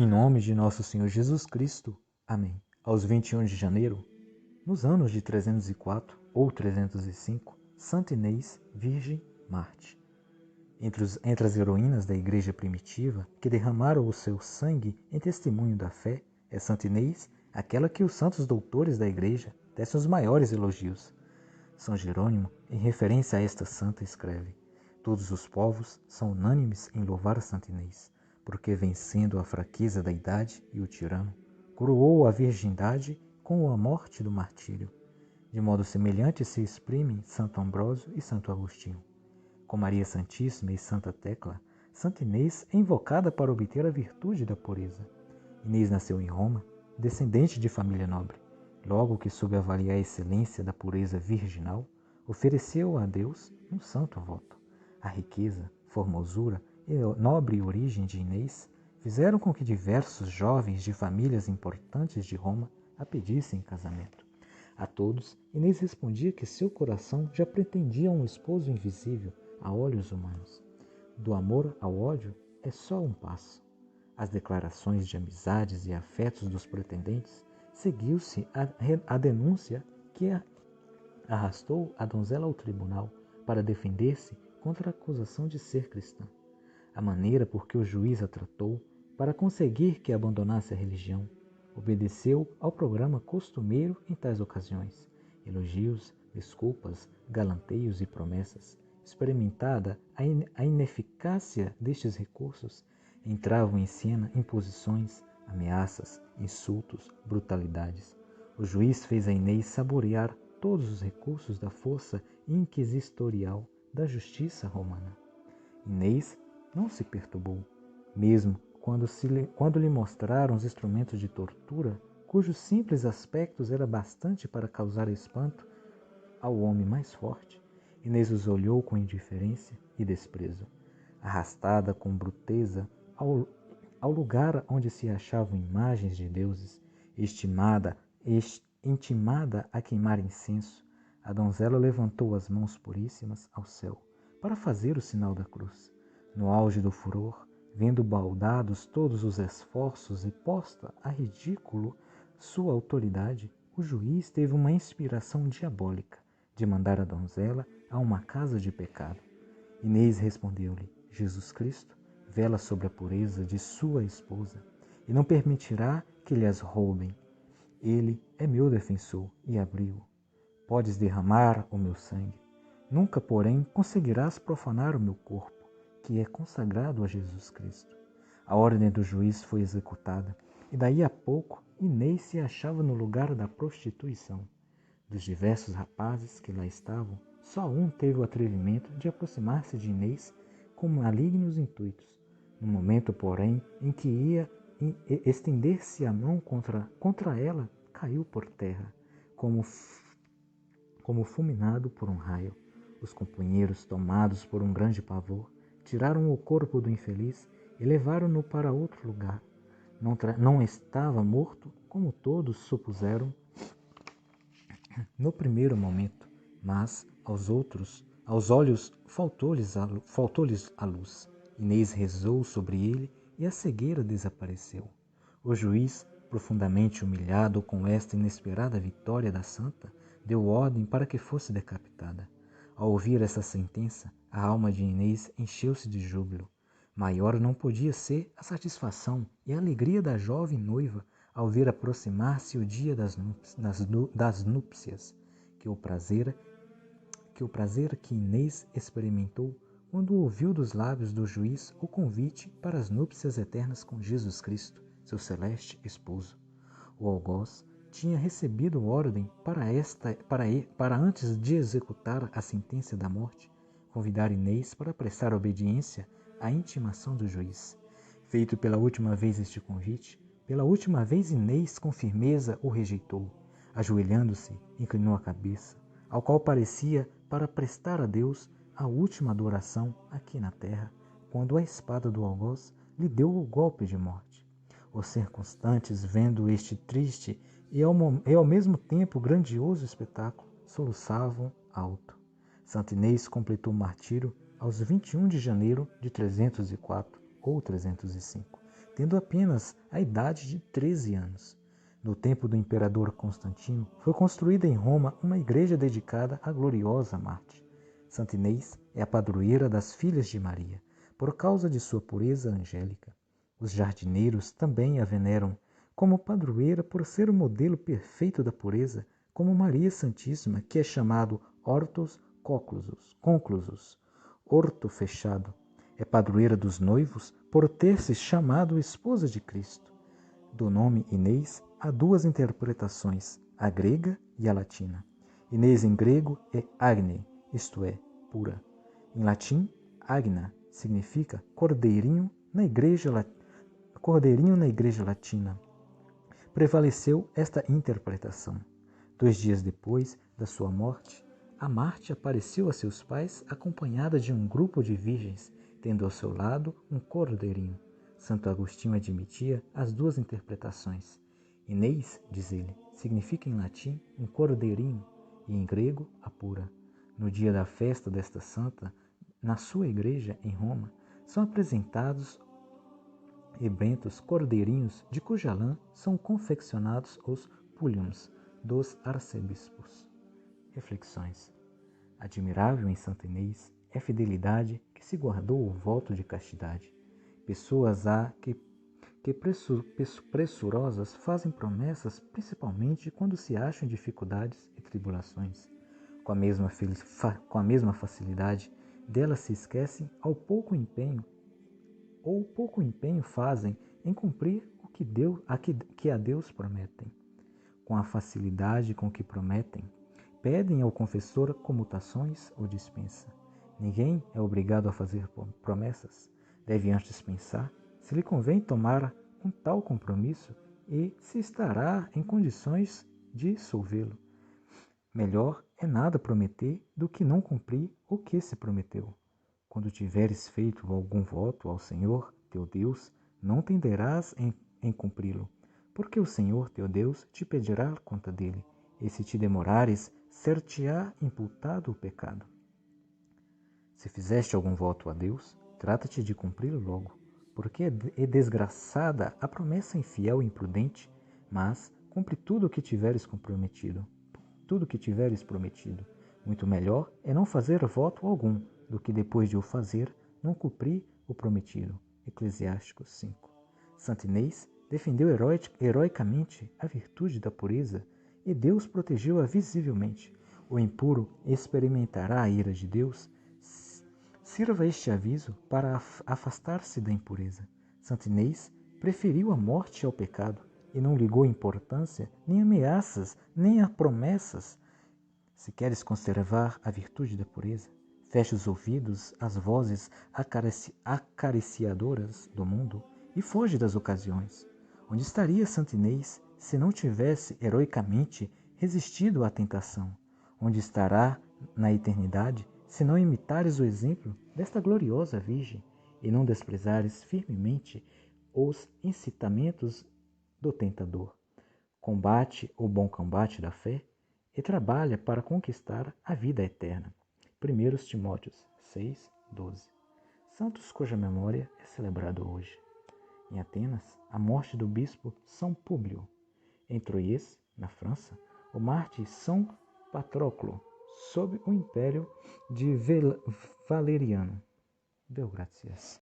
Em nome de nosso Senhor Jesus Cristo. Amém. Aos 21 de janeiro, nos anos de 304 ou 305, Santa Inês, Virgem Marte. Entre as heroínas da Igreja primitiva que derramaram o seu sangue em testemunho da fé, é Santa Inês aquela que os santos doutores da Igreja tecem os maiores elogios. São Jerônimo, em referência a esta santa, escreve: todos os povos são unânimes em louvar Santa Inês, porque vencendo a fraqueza da idade e o tirano, coroou a virgindade com a morte do martírio. De modo semelhante se exprimem Santo Ambrósio e Santo Agostinho. Com Maria Santíssima e Santa Tecla, Santa Inês é invocada para obter a virtude da pureza. Inês nasceu em Roma, descendente de família nobre. Logo que soube avaliar a excelência da pureza virginal, ofereceu a Deus um santo voto. A riqueza, formosura e nobre origem de Inês fizeram com que diversos jovens de famílias importantes de Roma a pedissem em casamento. A todos, Inês respondia que seu coração já pretendia um esposo invisível a olhos humanos. Do amor ao ódio é só um passo. As declarações de amizades e afetos dos pretendentes seguiu-se a denúncia que arrastou a donzela ao tribunal para defender-se contra a acusação de ser cristã. A maneira por que o juiz a tratou para conseguir que abandonasse a religião obedeceu ao programa costumeiro em tais ocasiões: elogios, desculpas, galanteios e promessas. Experimentada a ineficácia destes recursos, entravam em cena imposições, ameaças, insultos, brutalidades. O juiz fez a Inês saborear todos os recursos da força inquisitorial da justiça romana. Inês não se perturbou, mesmo quando lhe mostraram os instrumentos de tortura, cujos simples aspectos era bastante para causar espanto ao homem mais forte. Inês os olhou com indiferença e desprezo. Arrastada com bruteza ao lugar onde se achavam imagens de deuses, intimada a queimar incenso, a donzela levantou as mãos puríssimas ao céu para fazer o sinal da cruz. No auge do furor, vendo baldados todos os esforços e posta a ridículo sua autoridade, o juiz teve uma inspiração diabólica de mandar a donzela a uma casa de pecado. Inês respondeu-lhe: Jesus Cristo vela sobre a pureza de sua esposa e não permitirá que lhes roubem. Ele é meu defensor e abrigo. Podes derramar o meu sangue. Nunca, porém, conseguirás profanar o meu corpo, que é consagrado a Jesus Cristo. A ordem do juiz foi executada, e daí a pouco Inês se achava no lugar da prostituição. Dos diversos rapazes que lá estavam, só um teve o atrevimento de aproximar-se de Inês com malignos intuitos. No momento, porém, em que ia estender-se a mão contra ela, caiu por terra, como fulminado por um raio. Os companheiros, tomados por um grande pavor, tiraram o corpo do infeliz e levaram-no para outro lugar. Não estava morto, como todos supuseram no primeiro momento, mas aos olhos faltou-lhes a luz. Inês rezou sobre ele e a cegueira desapareceu. O juiz, profundamente humilhado com esta inesperada vitória da santa, deu ordem para que fosse decapitada. Ao ouvir essa sentença, a alma de Inês encheu-se de júbilo. Maior não podia ser a satisfação e a alegria da jovem noiva ao ver aproximar-se o dia das núpcias, que o prazer que Inês experimentou quando ouviu dos lábios do juiz o convite para as núpcias eternas com Jesus Cristo, seu celeste esposo. O algoz tinha recebido ordem para antes de executar a sentença da morte, convidar Inês para prestar obediência à intimação do juiz. Feito pela última vez este convite, pela última vez Inês com firmeza o rejeitou. Ajoelhando-se, inclinou a cabeça, ao qual parecia para prestar a Deus a última adoração aqui na terra, quando a espada do algoz lhe deu o golpe de morte. Os circunstantes, vendo este triste e ao mesmo tempo grandioso espetáculo, soluçavam alto. Santa Inês completou o martírio aos 21 de janeiro de 304 ou 305. tendo apenas a idade de 13 anos. No tempo do imperador Constantino, foi construída em Roma uma igreja dedicada à gloriosa Marte. Santa Inês é a padroeira das filhas de Maria, por causa de sua pureza angélica. Os jardineiros também a veneram como padroeira por ser o modelo perfeito da pureza, como Maria Santíssima, que é chamado hortus conclusus, horto fechado. É padroeira dos noivos por ter se chamado esposa de Cristo. Do nome Inês há duas interpretações, a grega e a latina. Inês em grego é agne, isto é, pura. Em latim, agna significa cordeirinho na igreja latina. Prevaleceu esta interpretação. 2 dias depois da sua morte, a Marte apareceu a seus pais acompanhada de um grupo de virgens, tendo ao seu lado um cordeirinho. Santo Agostinho admitia as duas interpretações. Inês, diz ele, significa em latim um cordeirinho e em grego a pura. No dia da festa desta santa, na sua igreja em Roma, são apresentados e bentos cordeirinhos de cuja lã são confeccionados os pulliums dos arcebispos. Reflexões. Admirável em Santa Inês é a fidelidade que se guardou o voto de castidade. Pessoas há que pressurosas fazem promessas principalmente quando se acham em dificuldades e tribulações. Com a mesma facilidade, delas se esquecem ou pouco empenho fazem em cumprir o que a Deus prometem. Com a facilidade com que prometem, pedem ao confessor comutações ou dispensa. Ninguém é obrigado a fazer promessas. Deve antes pensar se lhe convém tomar um tal compromisso e se estará em condições de solvê-lo. Melhor é nada prometer do que não cumprir o que se prometeu. Quando tiveres feito algum voto ao Senhor, teu Deus, não tenderás em cumpri-lo, porque o Senhor, teu Deus, te pedirá conta dele, e se te demorares, ser-te-á imputado o pecado. Se fizeste algum voto a Deus, trata-te de cumpri-lo logo, porque é desgraçada a promessa infiel e imprudente, mas cumpre tudo o que tiveres prometido. Muito melhor é não fazer voto algum, do que depois de o fazer, não cumprir o prometido. Eclesiásticos 5. Santa Inês defendeu heroicamente a virtude da pureza e Deus protegeu-a visivelmente. O impuro experimentará a ira de Deus. Sirva este aviso para afastar-se da impureza. Santa Inês preferiu a morte ao pecado e não ligou importância nem ameaças, nem a promessas. Se queres conservar a virtude da pureza, feche os ouvidos às vozes acariciadoras do mundo e foge das ocasiões. Onde estaria Santa Inês se não tivesse heroicamente resistido à tentação? Onde estará na eternidade se não imitares o exemplo desta gloriosa Virgem e não desprezares firmemente os incitamentos do tentador? Combate o bom combate da fé e trabalha para conquistar a vida eterna. 1 Timóteos 6:12. Santos cuja memória é celebrada hoje. Em Atenas, a morte do bispo São Públio. Em Troyes, na França, o mártir São Patroclo, sob o império de Valeriano. Deu graças.